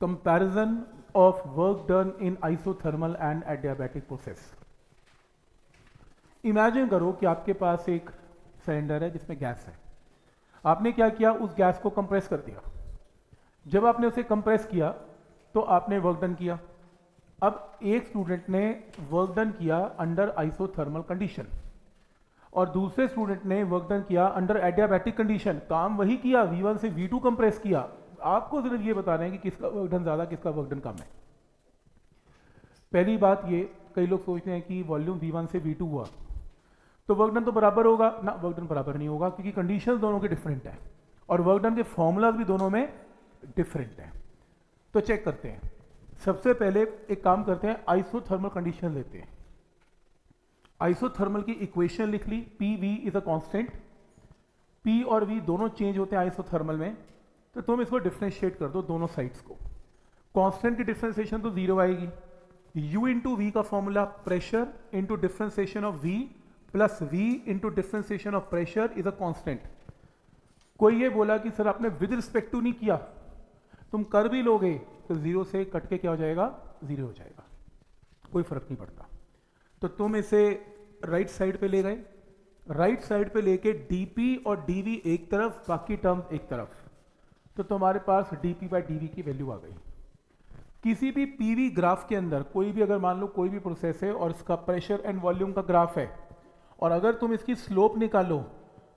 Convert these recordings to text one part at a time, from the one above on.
Comparison of work done in isothermal and adiabatic process. Imagine करो कि आपके पास एक सिलेंडर है जिसमें गैस है। आपने क्या किया, उस गैस को कंप्रेस कर दिया। जब आपने उसे कंप्रेस किया तो आपने वर्क डन किया। अब एक स्टूडेंट ने वर्क डन किया अंडर आइसोथर्मल कंडीशन और दूसरे स्टूडेंट ने वर्क डन किया अंडर एडियाबैटिक कंडीशन। काम वही किया, V1 से V2 कंप्रेस किया। आपको सिर्फ ये बताना है कि किसका वर्क डन ज़्यादा, किसका वर्क डन कम है। पहली बात ये, कई लोग सोचते हैं कि वॉल्यूम V1 से V2 हुआ तो वर्क डन तो बराबर होगा ना। वर्क डन बराबर नहीं होगा क्योंकि कंडीशन दोनों के डिफरेंट है और वर्क डन के फॉर्मूलाज भी दोनों में डिफरेंट है। तो चेक करते हैं। सबसे पहले एक काम करते हैं, आइसोथर्मल कंडीशन लेते हैं। आइसोथर्मल की इक्वेशन लिख ली, PV is a constant. P और V दोनों चेंज होते हैं आइसोथर्मल में, तो तुम इसको डिफ्रेंशिएट कर दो दोनों साइड्स को। कांस्टेंट की डिफ्रेंशिएशन तो 0 आएगी। U इंटू वी का formula pressure into differentiation of V plus V into differentiation of pressure is a constant. कोई ये बोला कि सर आपने विद रिस्पेक्ट टू नहीं किया, तुम कर भी लोगे तो 0 से कट के क्या हो जाएगा, 0 हो जाएगा, कोई फर्क नहीं पड़ता। तो तुम इसे राइट साइड पे ले गए, राइट साइड पे लेके dP और dV एक तरफ, बाकी टर्म एक तरफ, तो तुम्हारे पास dP बाई dV की वैल्यू आ गई। किसी भी PV ग्राफ के अंदर कोई भी, अगर मान लो कोई भी प्रोसेस है और इसका प्रेशर एंड वॉल्यूम का ग्राफ है और अगर तुम इसकी स्लोप निकालो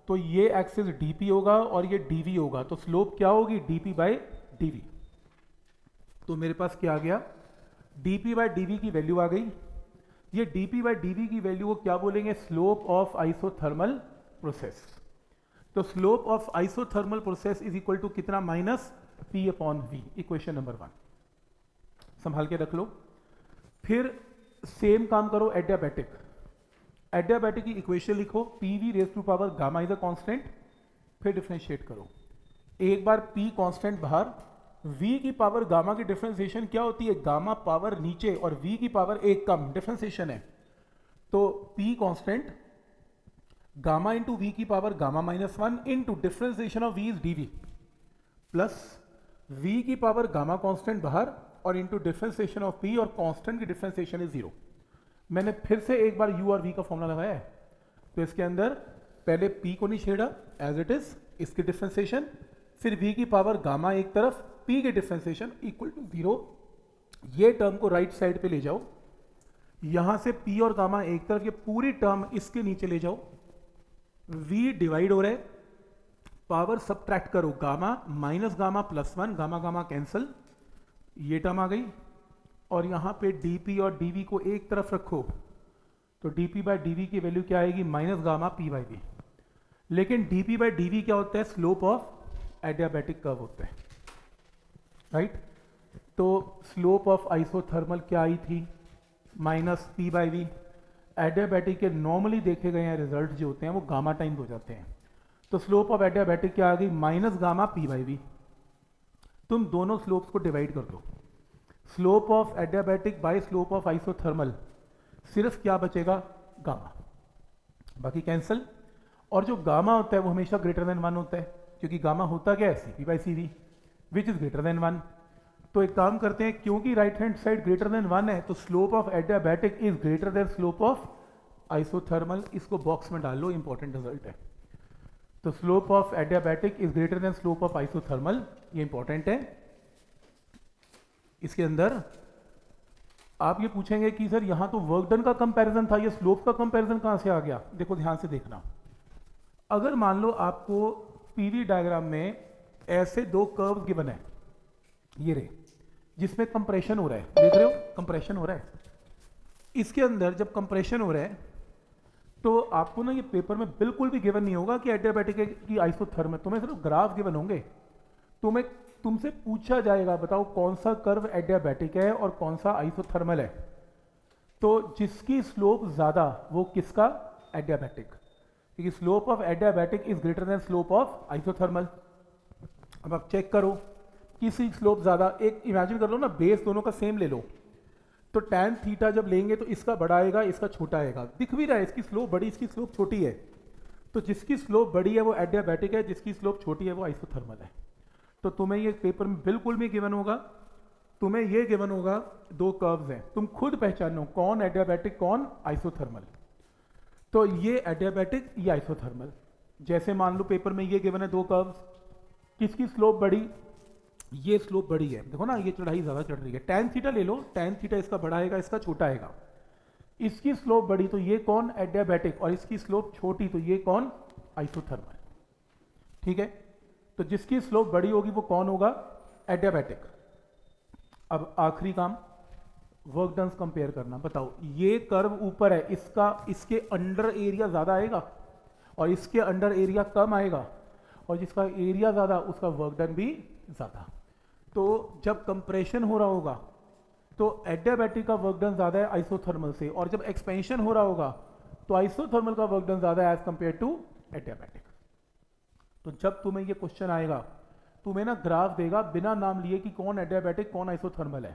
तो ये एक्सिस dP होगा और ये dV होगा, तो स्लोप क्या होगी, dP बाई dV। तो मेरे पास क्या आ गया, dP बाई dV की वैल्यू आ गई। ये dP बाई dV की वैल्यू को क्या बोलेंगे, स्लोप ऑफ आइसोथर्मल प्रोसेस। तो slope of isothermal process is equal to कितना, minus P upon V। Equation number 1 संभाल के रख लो। फिर सेम काम करो एडियाबैटिक। एडियाबैटिक की इक्वेशन लिखो, PV raise to power gamma is a constant. फिर डिफरेंशिएट करो, एक बार P कांस्टेंट बाहर, V की पावर गामा की डिफरेंशिएशन क्या होती है, गामा पावर नीचे और V की पावर एक कम, डिफरेंशिएशन है। तो P constant, gamma into V की power gamma minus 1 into differentiation of V is dV plus V की पावर गामा कांस्टेंट बाहर और इंटू डिफरेंशिएशन ऑफ P और कांस्टेंट की डिफरेंशिएशन इज 0। मैंने फिर से एक बार U और V का फॉर्मूला लगाया है, तो इसके अंदर पहले P को नहीं छेड़ा, एज इट इज इसकी डिफरेंशिएशन, फिर V की पावर गामा एक तरफ, P के डिफरेंशिएशन इक्वल टू 0। ये टर्म को राइट साइड पे ले जाओ, यहां से P और गामा एक तरफ, ये पूरी टर्म इसके नीचे ले जाओ। V डिवाइड हो रहा है, पावर सबट्रैक्ट करो, gamma minus gamma plus 1, gamma gamma cancel, ये टर्म आ गई। और यहां पे dP और dV को एक तरफ रखो, तो dP बाई dV की वैल्यू क्या आएगी, minus gamma P by V। लेकिन dP बाई dV क्या होता है, स्लोप ऑफ एडियाबैटिक कर्व होता है, राइट। तो स्लोप ऑफ आइसोथर्मल क्या आई थी, minus P by V। Adiabatic के नॉर्मली देखे गए हैं रिजल्ट जो होते हैं वो गामा टाइम्स हो जाते हैं, तो स्लोप ऑफ एडियाबैटिक क्या आ गई, minus gamma P by V। तुम दोनों स्लोप्स को डिवाइड कर दो, slope of adiabatic by slope of isothermal, सिर्फ क्या बचेगा, गामा, बाकी कैंसल। और जो गामा होता है वो हमेशा ग्रेटर देन 1 होता है, क्योंकि गामा होता क्या है, CP by CV which is greater than 1। तो एक काम करते हैं, क्योंकि right hand side greater than 1 है तो slope of adiabatic is greater than slope of isothermal. इसको बॉक्स में डाल लो, इंपॉर्टेंट रिजल्ट है। तो slope of adiabatic is greater than slope of isothermal, ये इंपॉर्टेंट है। इसके अंदर आप ये पूछेंगे कि सर यहां तो वर्क डन का कंपैरिजन था, ये स्लोप का कंपैरिजन कहां से आ गया। देखो ध्यान से देखना, अगर मान लो आपको PV डायग्राम में ऐसे दो कर्व गिवन है, ये रे, जिसमें कंप्रेशन हो रहा है, देख रहे हो कंप्रेशन हो रहा है। इसके अंदर जब कंप्रेशन हो रहा है तो आपको ना ये पेपर में बिल्कुल भी गिवन नहीं होगा कि एडियाबैटिक की आइसोथर्मल, तुम्हें सिर्फ ग्राफ गिवन होंगे। तुमसे पूछा जाएगा बताओ कौन सा कर्व एडियाबैटिक है और कौन सा आइसोथर्मल है, तो जिसकी स्लोप ज्यादा वो किसका, एडियाबैटिक, क्योंकि slope of adiabatic is greater than slope of isothermal. अब आप चेक करो किसी स्लोप ज्यादा, एक इमेजिन कर लो ना, बेस दोनों का सेम ले लो, तो tan थीटा जब लेंगे तो इसका बड़ा आएगा, इसका छोटा आएगा, दिख भी रहा है इसकी स्लोप बड़ी, इसकी स्लोप छोटी है। तो जिसकी स्लोप बड़ी है वो एडियाबैटिक है, जिसकी स्लोप छोटी है वो आइसोथर्मल है। तो तुम्हें ये पेपर में बिल्कुल भी गिवन होगा तुम्हें ये गिवन होगा, दो कर्व्स हैं, तुम खुद पहचानो कौन एडियाबैटिक कौन आइसोथर्मल। तो ये एडियाबैटिक, ये आइसोथर्मल। जैसे मान लो पेपर में ये गिवन है दो कर्व्स, किसकी स्लोप बड़ी, ये स्लोप बड़ी है, देखो ना ये चढ़ाई ज़्यादा चढ़ रही है, टैन थीटा ले लो, टैन थीटा इसका बड़ा आएगा इसका छोटा आएगा, इसकी स्लोप बड़ी तो ये कौन एडियाबैटिक, और इसकी स्लोप छोटी तो ये कौन आइसोथर्मल। ठीक है, तो जिसकी स्लोप बड़ी होगी वो कौन होगा एडियाबैटिक। अब आखिरी काम वर्क डन कंपेयर करना। बताओ ये कर्व ऊपर है, इसका इसके अंडर एरिया ज़्यादा आएगा और इसके अंडर एरिया कम आएगा, और जिसका एरिया ज़्यादा उसका वर्क डन भी ज़्यादा। तो जब कंप्रेशन हो रहा होगा तो एडियाबैटिक का वर्क डन ज़्यादा है आइसोथर्मल से, और जब एक्सपेंशन हो रहा होगा तो आइसोथर्मल का वर्क डन ज़्यादा है एज कंपेयर टू एडियाबैटिक। तो जब तुम्हें ये क्वेश्चन आएगा, तुम्हें ना ग्राफ देगा बिना नाम लिए कि कौन एडियाबैटिक कौन आइसोथर्मल है।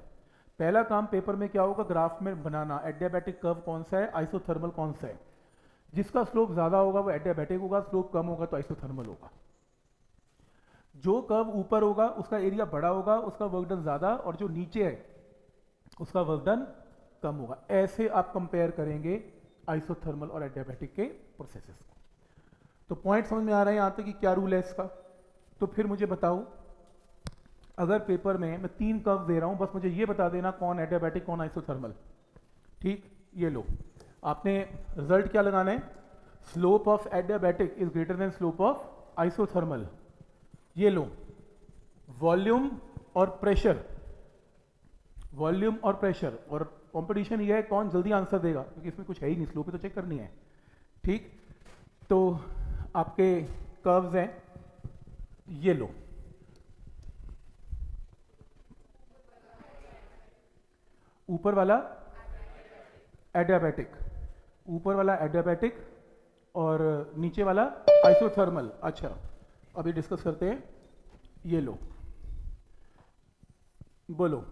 पहला काम पेपर में क्या होगा, ग्राफ में बनाना, एडियाबैटिक कर्व कौन सा है, आइसोथर्मल कौन सा है। जिसका स्लोप ज़्यादा होगा वो एडियाबैटिक होगा, स्लोप कम होगा तो आइसोथर्मल होगा। जो कर्व ऊपर होगा उसका एरिया बड़ा होगा, उसका वर्क डन ज़्यादा, और जो नीचे है उसका वर्क डन कम होगा। ऐसे आप कंपेयर करेंगे आइसोथर्मल और एडियाबैटिक के प्रोसेसेस को। तो पॉइंट समझ में आ रहा है यहाँ तक कि क्या रूल है इसका। तो फिर मुझे बताओ, अगर पेपर में मैं 3 कर्व दे रहा हूँ, बस मुझे ये बता देना कौन एडियाबैटिक कौन आइसोथर्मल। ठीक, ये लो, आपने रिजल्ट क्या लगाना है, slope of adiabatic is greater than slope of isothermal. ये लो, वॉल्यूम और प्रेशर, वॉल्यूम और प्रेशर, और कंपटीशन ये है कौन जल्दी आंसर देगा, क्योंकि इसमें कुछ है ही नहीं, स्लोप तो चेक करनी है। ठीक, तो आपके कर्व्स हैं, ये लो, ऊपर वाला एडियाबैटिक, ऊपर वाला एडियाबैटिक और नीचे वाला आइसोथर्मल। अच्छा, अभी डिस्कस करते हैं। ये लो, बोलो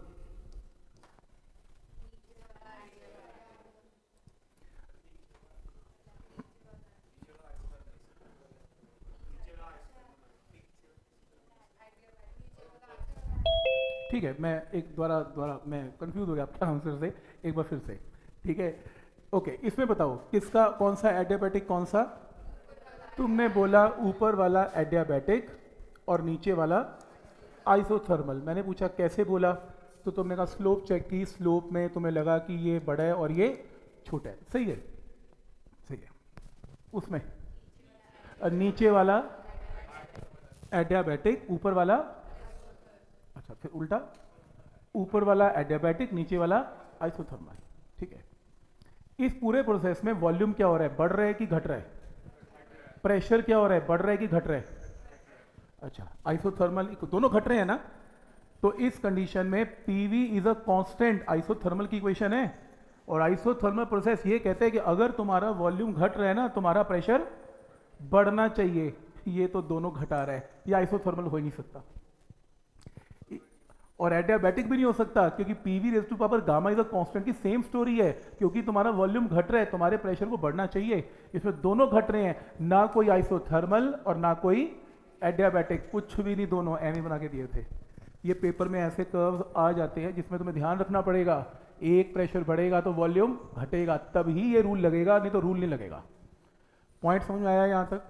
ठीक है, मैं एक द्वारा मैं कंफ्यूज हो गया आपके आंसर से, एक बार फिर से। ठीक है, ओके, इसमें बताओ किसका कौन सा एडियाबैटिक कौन सा। तुमने बोला ऊपर वाला एडियाबैटिक और नीचे वाला आइसोथर्मल। मैंने पूछा कैसे बोला, तो तुमने कहा स्लोप चेक की, स्लोप में तुम्हें लगा कि ये बड़ा है और ये छोटा है। सही है, सही है। उसमें नीचे वाला एडियाबैटिक, ऊपर वाला, अच्छा फिर उल्टा, ऊपर वाला एडियाबैटिक नीचे वाला आइसोथर्मल। ठीक है, इस पूरे प्रोसेस में वॉल्यूम क्या हो रहा है, बढ़ रहा है कि घट रहा है, प्रेशर क्या हो रहा है, बढ़ रहा है कि घट रहा है। अच्छा, आइसोथर्मल दोनों घट रहे हैं ना, तो इस कंडीशन में PV is a constant, isothermal की इक्वेशन है। और आइसोथर्मल प्रोसेस ये कहते हैं कि अगर तुम्हारा वॉल्यूम घट रहा है ना, तुम्हारा प्रेशर बढ़ना चाहिए। ये तो दोनों घटा रहा है, ये आइसोथर्मल हो ही नहीं सकता, और एडियाबैटिक भी नहीं हो सकता, क्योंकि PV raise to power gamma is a constant की सेम स्टोरी है। क्योंकि तुम्हारा वॉल्यूम घट रहा है, तुम्हारे प्रेशर को बढ़ना चाहिए, इसमें दोनों घट रहे हैं, ना कोई आइसोथर्मल और ना कोई एडियाबैटिक, कुछ भी नहीं, दोनों एम बना के दिए थे। ये पेपर में ऐसे कर्व्स आ जाते हैं जिसमें तुम्हें ध्यान रखना पड़ेगा, एक प्रेशर बढ़ेगा तो वॉल्यूम घटेगा, तभी ये रूल लगेगा, नहीं तो रूल नहीं लगेगा। पॉइंट समझ में आया यहाँ तक?